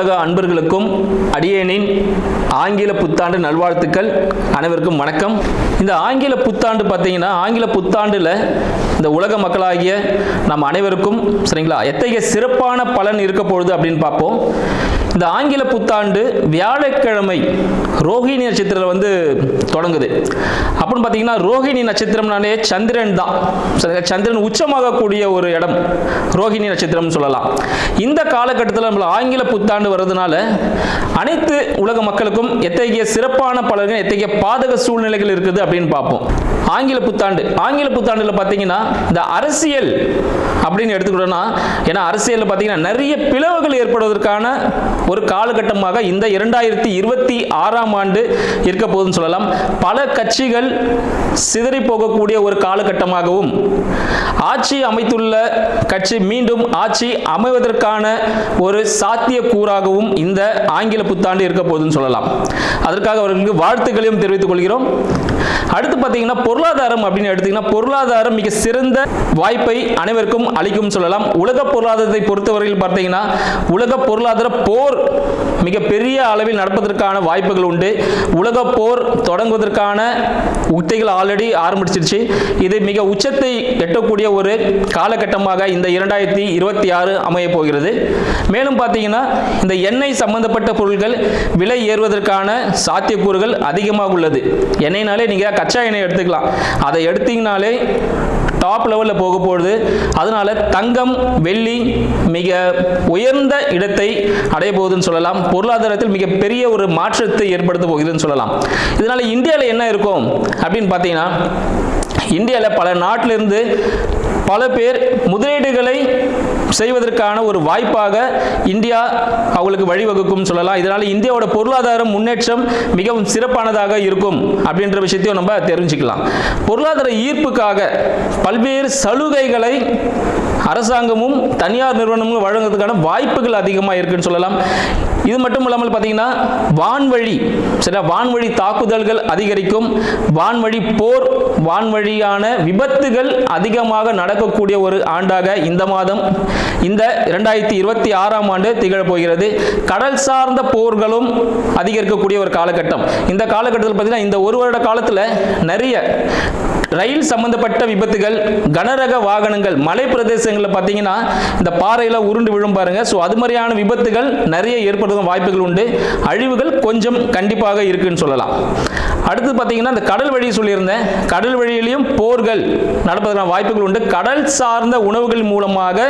உலக அன்பர்களுக்கும் அடியேனின் ஆங்கில புத்தாண்டு நல்வாழ்த்துக்கள். அனைவருக்கும் வணக்கம். இந்த ஆங்கில புத்தாண்டு பார்த்தீங்கன்னா, ஆங்கில புத்தாண்டில் இந்த உலக மக்களாகிய நம்ம அனைவருக்கும் சரிங்களா எத்தகைய சிறப்பான பலன் இருக்க பொழுது அப்படின்னு பார்ப்போம். இந்த ஆங்கில புத்தாண்டு வியாழக்கிழமை ரோஹிணி நட்சத்திரம் தொடங்குது. அப்படின்னு பார்த்தீங்கன்னா, ரோஹிணி நட்சத்திரம்னாலே சந்திரன் தான். சந்திரன் உச்சமாகக்கூடிய ஒரு இடம் ரோஹிணி நட்சத்திரம் சொல்லலாம். இந்த காலகட்டத்தில் நம்ம ஆங்கில புத்தாண்டு வர்றதுனால அனைத்து உலக மக்களுக்கும் எத்தகைய சிறப்பான பலன்கள், எத்தகைய பாதக சூழ்நிலைகள் இருக்குது அப்படின்னு பார்ப்போம். ஆங்கில புத்தாண்டுல பார்த்தீங்கன்னா, இந்த அரசியல் அப்படின்னு எடுத்துக்கிட்டோம்னா, ஏன்னா அரசியல் பார்த்தீங்கன்னா நிறைய பிளவுகள் ஏற்படுவதற்கான ஒரு காலகட்டமாக இந்த 2026ஆம் ஆண்டு இருக்க போதுன்னு சொல்லலாம். பல கட்சிகள் சிதறி போகக்கூடிய ஒரு காலகட்டமாகவும், ஆட்சி அமைத்துள்ள கட்சி மீண்டும் ஆட்சி அமைவதற்கான ஒரு சாத்தியக்கூறாகவும் இந்த ஆங்கில புத்தாண்டு இருக்க போதுன்னு சொல்லலாம். அதற்காக அவர்களுக்கு வாழ்த்துக்களையும் தெரிவித்துக் கொள்கிறோம். அடுத்து பார்த்தீங்கன்னா, பொருளாதாரம் அப்படின்னு எடுத்தீங்கன்னா, பொருளாதாரம் மிக சிறந்த வாய்ப்பை அனைவருக்கும் அளிக்கும் சொல்லலாம். உலக பொருளாதாரத்தை பொறுத்தவரையில் பார்த்தீங்கன்னா, உலக பொருளாதார போர் மிக பெரிய அளவில் நடப்பதற்கான வாய்ப்புகள் உண்டு. உலக போர் தொடங்குவதற்கான உத்திகள் ஆல்ரெடி ஆரம்பிச்சிருச்சு. இது மிக உச்சத்தை எட்டக்கூடிய ஒரு காலகட்டமாக இந்த 2026 அமைய போகிறது. மேலும் பார்த்தீங்கன்னா, இந்த எண்ணெய் சம்பந்தப்பட்ட பொருட்கள் விலை ஏறுவதற்கான சாத்தியக்கூறுகள் அதிகமாக உள்ளது. எண்ணெய்னாலே நீங்கள் கச்சா எண்ணெய் எடுத்துக்கலாம். அதை எடுத்தீங்கனாலே டாப் லெவலில் போக போகுது. அதனால தங்கம், வெள்ளி மிக உயர்ந்த இடத்தை அடைய போகுதுன்னு சொல்லலாம். பொருளாதாரத்தில் மிகப்பெரிய ஒரு மாற்றத்தை ஏற்படுத்த போகுதுன்னு சொல்லலாம். இதனால இந்தியாவில் என்ன இருக்கும் அப்படின்னு பார்த்தீங்கன்னா, இந்தியாவில் பல நாட்டிலிருந்து பல பேர் முதலீடுகளை செய்வதற்கான ஒரு வாய்ப்பாக இந்தியா அவங்களுக்கு வழிவகுக்கும் சொல்லலாம். இதனால இந்தியாவோட பொருளாதார முன்னேற்றம் மிகவும் சிறப்பானதாக இருக்கும் அப்படின்ற விஷயத்தையும் நம்ம தெரிஞ்சுக்கலாம். பொருளாதார ஈர்ப்புக்காக பல்வேறு சலுகைகளை அரசாங்கமும் தனியார் நிறுவனங்களும் வழங்குவதற்கான வாய்ப்புகள் அதிகமாக இருக்குன்னு சொல்லலாம். இது மட்டும் இல்லாமல் பார்த்தீங்கன்னா, வான்வழி தாக்குதல்கள் அதிகரிக்கும். வான்வழி போர், வான்வழியான விபத்துகள் அதிகமாக நடக்கக்கூடிய ஒரு ஆண்டாக இந்த மாதம், இந்த 2026ஆம் ஆண்டு திகழப் போகிறது. கடல் சார்ந்த போர்களும் அதிகரிக்கக்கூடிய ஒரு காலகட்டம். இந்த காலகட்டத்தில் பார்த்தீங்கன்னா, இந்த ஒரு வருட காலத்தில் நிறைய ரயில் சம்பந்தப்பட்ட விபத்துகள், கனரக வாகனங்கள், மலை பிரதேசங்களில் பார்த்தீங்கன்னா இந்த பாறையில் உருண்டு விழும் பாருங்க. ஸோ அது மாதிரியான விபத்துகள் நிறைய ஏற்படுத்தும் வாய்ப்புகள் உண்டு. அழிவுகள் கொஞ்சம் கண்டிப்பாக இருக்குன்னு சொல்லலாம். அடுத்து பார்த்தீங்கன்னா, இந்த கடல் வழி சொல்லியிருந்தேன். கடல் வழியிலையும் போர்கள் நடப்பதற்கான வாய்ப்புகள் உண்டு. கடல் சார்ந்த உணவுகள் மூலமாக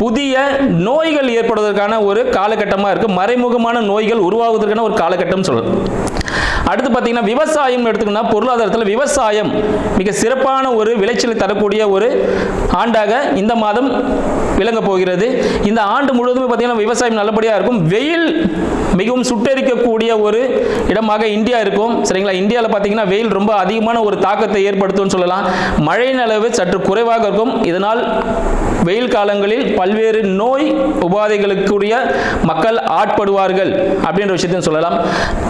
புதிய நோய்கள் ஏற்படுவதற்கான ஒரு காலகட்டமாக இருக்கு. மறைமுகமான நோய்கள் உருவாவதற்கான ஒரு காலகட்டம் சொல்லலாம். அடுத்து பார்த்தீங்கன்னா, விவசாயம் எடுத்துக்கணும். பொருளாதாரத்தில் விவசாயம் மிக சிறப்பான ஒரு விளைச்சலை தரக்கூடிய ஒரு ஆண்டாக இந்த மாதம் விளங்க போகிறது. இந்த ஆண்டு முழுவதுமே பார்த்தீங்கன்னா விவசாயம் நல்லபடியாக இருக்கும். வெயில் மிகவும் சுட்டெரிக்கக்கூடிய ஒரு இடமாக இந்தியா இருக்கும். சரிங்களா? இந்தியாவில் பார்த்தீங்கன்னா வெயில் ரொம்ப அதிகமான ஒரு தாக்கத்தை ஏற்படுத்தும் சொல்லலாம். மழையின் அளவு சற்று குறைவாக இருக்கும். இதனால் வெயில் காலங்களில் பல்வேறு நோய் உபாதைகளுக்குரிய மக்கள் ஆட்படுவார்கள் அப்படின்ற விஷயத்தையும் சொல்லலாம்.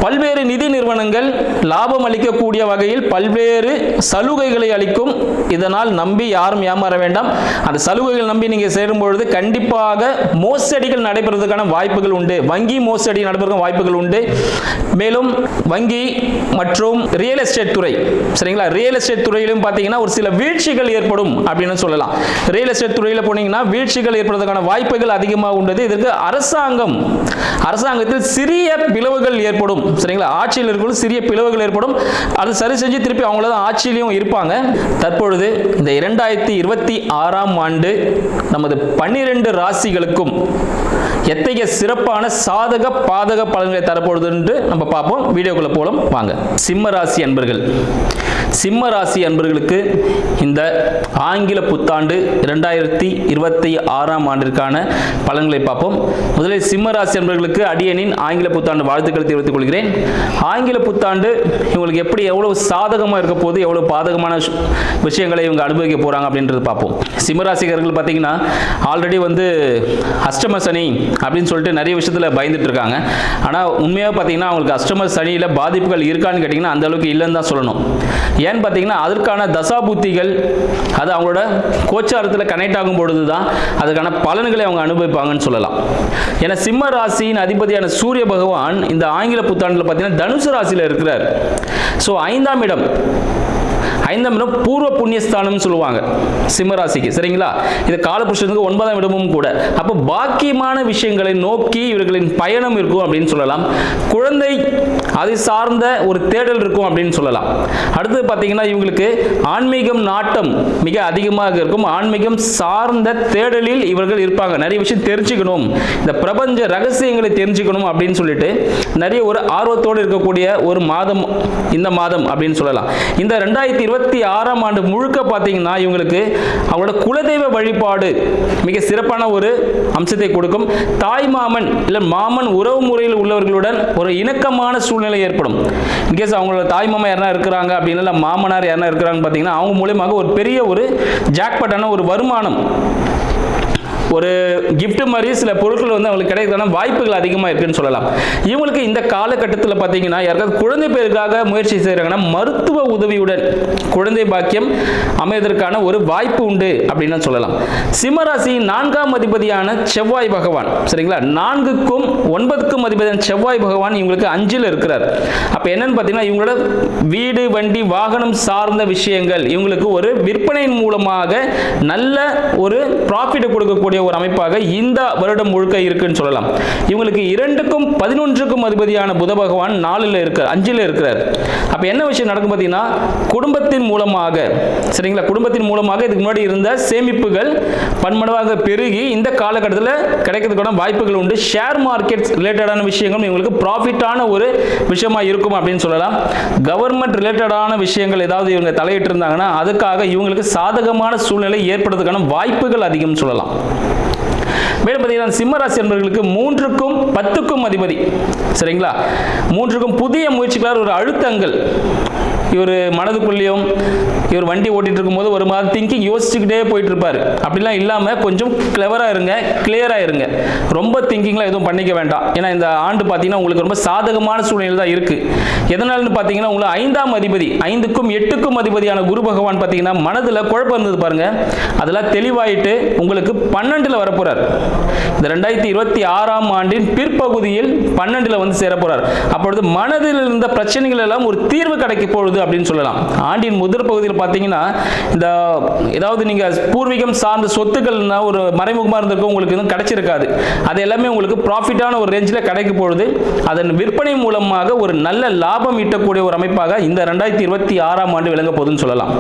பல்வேறு நிதி நிறுவனங்கள் லாபம் அளிக்கக்கூடிய வகையில் பல்வேறு சலுகைகளை அளிக்கும். இதனால் நம்பி யாரும் ஏமாற வேண்டாம். அந்த சலுகைகள் நம்பி நீங்கள் சேரும் பொழுது கண்டிப்பாக மோசடிகள் நடைபெறுவதற்கான வாய்ப்புகள் உண்டு. வங்கி மோசடி நடப்பதற்கான வாய்ப்புகள் உண்டு. மேலும் வங்கி மற்றும் ரியல் எஸ்டேட் துறை, சரிங்களா, ரியல் எஸ்டேட் துறையிலும் பார்த்தீங்கன்னா ஒரு சில வீழ்ச்சிகள் ஏற்படும் அப்படின்னு சொல்லலாம். ரியல் எஸ்டேட் துறையில் போனீங்கன்னா வீழ்ச்சிகள் ஏற்படுவதற்கான வாய்ப்புகள் அதிகமாக உள்ளது. இதற்கு அரசாங்கத்தில் சிறிய பிளவுகள் ஏற்படும். சரிங்களா? ஆட்சியில் இருக்கும் சிறிய பிளவுகள் ஏற்படும். அது சரி செஞ்சு திருப்பி அவங்கள தான் ஆட்சியிலையும் இருப்பாங்க. தற்பொழுது இந்த 2026ஆம் ஆண்டு நமது 12 ராசிகளுக்கும் எத்தகைய சிறப்பான சாதக பாதக பலன்களை தரப்போகுது என்று நம்ம பார்ப்போம். வீடியோக்குள்ள போலாம் வாங்க. சிம்ம ராசி அன்பர்களுக்கு இந்த ஆங்கில புத்தாண்டு 2026ஆம் ஆண்டிற்கான பலன்களை பார்ப்போம். முதலில் சிம்ம ராசி அன்பர்களுக்கு அடியேனின் ஆங்கில புத்தாண்டு வாழ்த்துக்களை தெரிவித்துக் கொள்கிறேன். ஆங்கில புத்தாண்டு இவங்களுக்கு எவ்வளவு சாதகமாக இருக்க போது, எவ்வளவு பாதகமான விஷயங்களை இவங்க அனுபவிக்க போறாங்க அப்படின்றது பார்ப்போம். சிம்மராசிகர்கள் பார்த்தீங்கன்னா ஆல்ரெடி அஷ்டம சனி அப்படின்னு சொல்லிட்டு நிறைய விஷயத்துல பயந்துட்டு இருக்காங்க. ஆனால் உண்மையாக பார்த்தீங்கன்னா அவங்களுக்கு அஷ்டம சனியில் பாதிப்புகள் இருக்கான்னு கேட்டிங்கன்னா அந்த அளவுக்கு இல்லைன்னு தான் சொல்லணும். ஏன்னு பார்த்தீங்கன்னா அதற்கான தசாபுத்திகள் அது அவங்களோட கோச்சாரத்தில் கனெக்ட் ஆகும் பொழுது தான் அதுக்கான பலன்களை அவங்க அனுபவிப்பாங்கன்னு சொல்லலாம். ஏன்னா சிம்ம ராசியின் அதிபதியான சூரிய பகவான் இந்த ஆங்கில புத்தாண்டில் பார்த்தீங்கன்னா தனுசு ராசியில் இருக்கிறார். ஸோ ஐந்தாம் இடம் பூர்வ புண்ணியஸ்தானம் சொல்லுவாங்க சிம்மராசிக்கு. சரிங்களா? இது காலபுருஷனுக்கு 9ஆம் இடமும் கூட. அப்போ பாக்கியமான விஷயங்களை நோக்கி இவர்களின் பயணம் இருக்கும் அப்படின்னு சொல்லலாம். குழந்தை அதை சார்ந்த ஒரு தேடல் இருக்கும் அப்படின்னு சொல்லலாம். அடுத்தது பார்த்தீங்கன்னா இவங்களுக்கு ஆன்மீகம் நாட்டம் மிக அதிகமாக இருக்கும். ஆன்மீகம் சார்ந்த தேடலில் இவர்கள் இருப்பாங்க. நிறைய விஷயம் தெரிஞ்சுக்கணும், இந்த பிரபஞ்ச ரகசியங்களை தெரிஞ்சுக்கணும் அப்படின்னு சொல்லிட்டு நிறைய ஒரு ஆர்வத்தோடு இருக்கக்கூடிய ஒரு மாதம் இந்த மாதம் அப்படின்னு சொல்லலாம். இந்த 2026ஆம் ஆண்டு முழுக்க பார்த்தீங்கன்னா இவங்களுக்கு அவங்களோட குலதெய்வ வழிபாடு மிக சிறப்பான ஒரு அம்சத்தை கொடுக்கும். தாய் மாமன் இல்லை மாமன் உறவு முறையில் உள்ளவர்களுடன் ஒரு இணக்கமான சூழ்நிலை ஏற்படும். இன்கேஸ் அவங்களோட தாய் மாமா யாரா இருக்கிறாங்க அப்படின்னு இல்லை மாமனார் யாரா இருக்கிறாங்கன்னு பார்த்தீங்கன்னா அவங்க மூலியமாக ஒரு பெரிய ஒரு ஜாக்பாட்டான ஒரு வருமானம், ஒரு கிஃப்ட் மாதிரி சில பொருட்கள் வந்து அவங்களுக்கு கிடைக்கிறதுக்கான வாய்ப்புகள் அதிகமாக இருக்குன்னு சொல்லலாம். இவங்களுக்கு இந்த காலகட்டத்தில் பார்த்தீங்கன்னா யாருக்காவது குழந்தை பேருக்காக முயற்சி செய்கிறாங்கன்னா மருத்துவ உதவியுடன் குழந்தை பாக்கியம் அமைவதற்கான ஒரு வாய்ப்பு உண்டு அப்படின்னு சொல்லலாம். சிம்மராசியின் 4ஆம் அதிபதியான செவ்வாய் பகவான், சரிங்களா, 4க்கும் 9க்கும் அதிபதியான செவ்வாய் பகவான் இவங்களுக்கு 5ல் இருக்கிறார். அப்போ என்னன்னு பார்த்தீங்கன்னா இவங்களோட வீடு வண்டி வாகனம் சார்ந்த விஷயங்கள் இவங்களுக்கு ஒரு விற்பனையின் மூலமாக நல்ல ஒரு ப்ராஃபிட்டை கொடுக்கக்கூடிய ஒரு அமைப்பாக இந்த வருடம் முழுக்க இருக்குன்னு சொல்லலாம். இவங்களுக்கு 2க்கும் 11க்கும் அதிபதியான புத பகவான் 4ல் இருக்கார், 5ல் இருக்கிறார். அப்ப என்ன விஷயம் நடக்கும் பார்த்தீங்கன்னா குடும்பத்தின் மூலமாக, சரிங்களா, குடும்பத்தின் மூலமாக இதுக்கு முன்னாடி இருந்த சேமிப்புகள் பன்மடங்காக பெருகி இந்த காலகட்டத்தில் கிடைக்கிறதுக்கான வாய்ப்புகள் உண்டு. ஷேர் மார்க்கெட் ரிலேட்டடான விஷயங்கள் இவங்களுக்கு ப்ராஃபிட்டான ஒரு விஷயமா இருக்கும் அப்படின்னு சொல்லலாம். கவர்மெண்ட் ரிலேட்டடான விஷயங்கள் ஏதாவது இவங்க தலையிட்டு இருந்தாங்கன்னா அதுக்காக இவங்களுக்கு சாதகமான சூழ்நிலை ஏற்படுறதுக்கான வாய்ப்புகள் அதிகம் சொல்லலாம். மேலும் பார்த்தீங்கன்னா சிம்மராசி என்பவர்களுக்கு 3க்கும் 10க்கும் அதிபதி, சரிங்களா, 3க்கும் புதிய முயற்சிகளால் ஒரு அழுத்தங்கள் இவர் மனதுக்குள்ளேயும் இவர் வண்டி ஓட்டிட்டு இருக்கும்போது ஒரு மாதிரி திங்கிங் யோசிச்சுக்கிட்டே போயிட்டு இருப்பார். அப்படிலாம் இல்லாமல் கொஞ்சம் கிளவராக இருங்க, கிளியராக இருங்க. ரொம்ப திங்கிங்லாம் எதுவும் பண்ணிக்க வேண்டாம். ஏன்னா இந்த ஆண்டு பார்த்தீங்கன்னா உங்களுக்கு ரொம்ப சாதகமான சூழ்நிலை தான் இருக்குது. எதனாலன்னு பார்த்தீங்கன்னா உங்களுக்கு 5ஆம் அதிபதி 5க்கும் 8க்கும் அதிபதியான குரு பகவான் பார்த்தீங்கன்னா மனதில் குழப்பம் இருந்தது பாருங்க, அதெல்லாம் தெளிவாயிட்டு உங்களுக்கு 12ல் வரப்போறார். இந்த 2026ஆம் ஆண்டின் பிற்பகுதியில் 12ல் வந்து சேர போறார். அப்பொழுது மனதில் இருந்த பிரச்சனைகள் எல்லாம் ஒரு தீர்வு கிடைக்க போகுது அப்படின்னு சொல்லலாம். ஆண்டின் முதல் பகுதியில் பார்த்தீங்கன்னா இந்த ஏதாவது நீங்க பூர்வீகம் சார்ந்த சொத்துக்கள் ஒரு மறைமுகமாக இருந்திருக்கும், உங்களுக்கு இன்னும் கிடைச்சிருக்காது. அது எல்லாமே உங்களுக்கு ப்ராஃபிட்டான ஒரு ரேஞ்சில் கிடைக்க போகுது. அதன் விற்பனை மூலமாக ஒரு நல்ல லாபம் ஈட்டக்கூடிய ஒரு அமைப்பாக இந்த 2026ஆம் ஆண்டு விளங்க போகுதுன்னு சொல்லலாம்.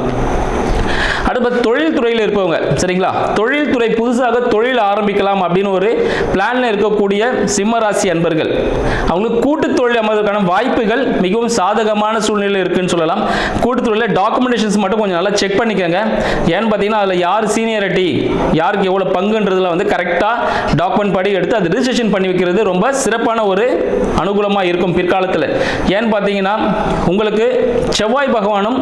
அடுத்து தொழில் துறையில் இருப்பவங்க, சரிங்களா, தொழில்துறை புதுசாக தொழில் ஆரம்பிக்கலாம் அப்படின்னு ஒரு பிளான்ல இருக்கக்கூடிய சிம்மராசி அன்பர்கள் அவங்களுக்கு கூட்டு தொழில் அமைவதற்கான வாய்ப்புகள் மிகவும் சாதகமான சூழ்நிலை இருக்குன்னு சொல்லலாம். கூட்டுத்தொழில் டாக்குமெண்டேஷன்ஸ் மட்டும் கொஞ்சம் நல்லா செக் பண்ணிக்கோங்க. ஏன்னு பார்த்தீங்கன்னா அதில் யார் சீனியரிட்டி, யாருக்கு எவ்வளோ பங்குன்றதுல வந்து கரெக்டாக டாக்குமெண்ட் படி எடுத்து அது ரிஜிஸ்ட்ரேஷன் பண்ணி வைக்கிறது ரொம்ப சிறப்பான ஒரு அனுகூலமாக இருக்கும் பிற்காலத்தில். ஏன்னு பார்த்தீங்கன்னா உங்களுக்கு செவ்வாய் பகவானும்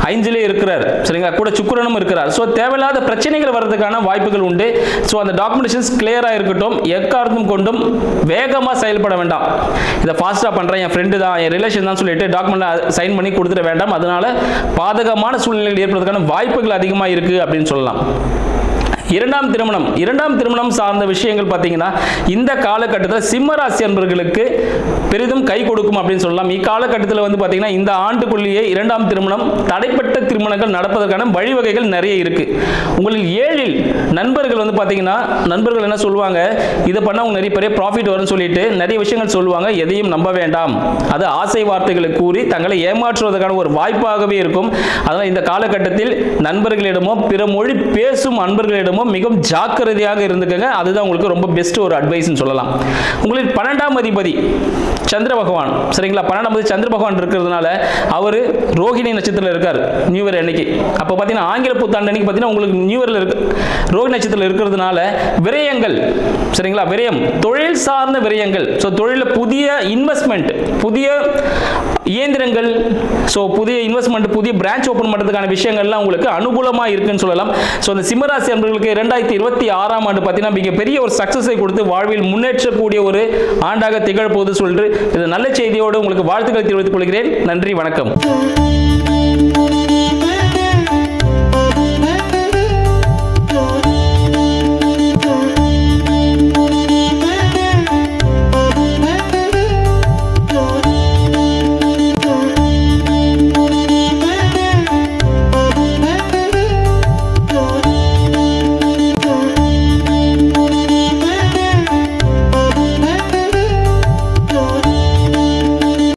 5லே இருக்கிறார், சரிங்களா, கூட சுக்கிரனும் இருக்கிறார். ஸோ தேவையில்லாத பிரச்சனைகள் வர்றதுக்கான வாய்ப்புகள் உண்டு. ஸோ அந்த டாக்குமெண்டேஷன்ஸ் கிளியராக இருக்கட்டும். எக்காரணம் கொண்டும் வேகமாக செயல்பட வேண்டாம். இதை ஃபாஸ்ட்டாக பண்ணுறேன், என் ஃப்ரெண்டு தான், என் ரிலேஷன் தான் சொல்லிட்டு டாக்குமெண்ட் சைன் பண்ணி கொடுத்துட வேண்டாம். அதனால பாதகமான சூழ்நிலைகள் ஏற்படுறதுக்கான வாய்ப்புகள் அதிகமாக இருக்குது அப்படின்னு சொல்லலாம். இரண்டாம் திருமணம் சார்ந்த விஷயங்கள் பார்த்தீங்கன்னா இந்த காலகட்டத்தில் சிம்மராசி அன்பர்களுக்கு பெரிதும் கை கொடுக்கும் அப்படின்னு சொல்லலாம். இக்காலகட்டத்தில் வந்து பார்த்தீங்கன்னா இந்த ஆண்டுக்குள்ளேயே 2ஆம் திருமணம், தடைப்பட்ட திருமணங்கள் நடப்பதற்கான வழிவகைகள் நிறைய இருக்கு. உங்களில் 7ல் நண்பர்கள் வந்து பார்த்தீங்கன்னா நண்பர்கள் என்ன சொல்லுவாங்க, இதை பண்ண அவங்க நிறைய பெரிய ப்ராஃபிட் வரும்னு சொல்லிட்டு நிறைய விஷயங்கள் சொல்லுவாங்க. எதையும் நம்ப வேண்டாம். அது ஆசை வார்த்தைகளை கூறி தங்களை ஏமாற்றுவதற்கான ஒரு வாய்ப்பாகவே இருக்கும். அதனால் இந்த காலகட்டத்தில் நண்பர்களிடமோ பிற மொழி பேசும் அன்பர்களிடமோ மிகவும் ஜாக்கிரதையாக இருந்துக்கங்க. அதுதான் உங்களுக்கு ரொம்ப பெஸ்ட் ஒரு அட்வைஸ்னு சொல்லலாம். உங்களுக்கு 12ஆம் அதிபதி சந்திர பகவான், சரிங்களா, 12ஆம் அதிபதி சந்திர பகவான் இருக்கிறதுனால அவர் ரோகிணி நட்சத்திரத்தில் இருக்கார் நியூ இயர் அன்னைக்கு. அப்போ பார்த்தீங்கன்னா ஆங்கில புத்தாண்டு அன்னைக்கு பார்த்தீங்கன்னா உங்களுக்கு நியூ இயர்ல இருக்கு ரோகிணி நட்சத்திரத்தில் இருக்கிறதுனால விரயங்கள், சரிங்களா, விரயம் தொழில் சார்ந்த விரயங்கள். ஸோ தொழிலில் புதிய இன்வெஸ்ட்மெண்ட், புதிய இயந்திரங்கள், ஸோ புதிய இன்வெஸ்ட்மெண்ட், புதிய பிரான்ச் ஓப்பன் பண்ணுறதுக்கான விஷயங்கள்லாம் உங்களுக்கு அனுகூலமாக இருக்குன்னு சொல்லலாம். ஸோ அந்த சிம்மராசி அன்பர்களுக்கு 2026ஆம் ஆண்டு பார்த்தீங்கன்னா மிகப்பெரிய ஒரு சக்ஸஸை கொடுத்து வாழ்வில் முன்னேற்றக்கூடிய ஒரு ஆண்டாக திகழ போகுது சொல்லிட்டு என்று இது நல்ல செய்தியோடு உங்களுக்கு வாழ்த்துக்களை தெரிவித்துக் கொள்கிறேன். நன்றி, வணக்கம்.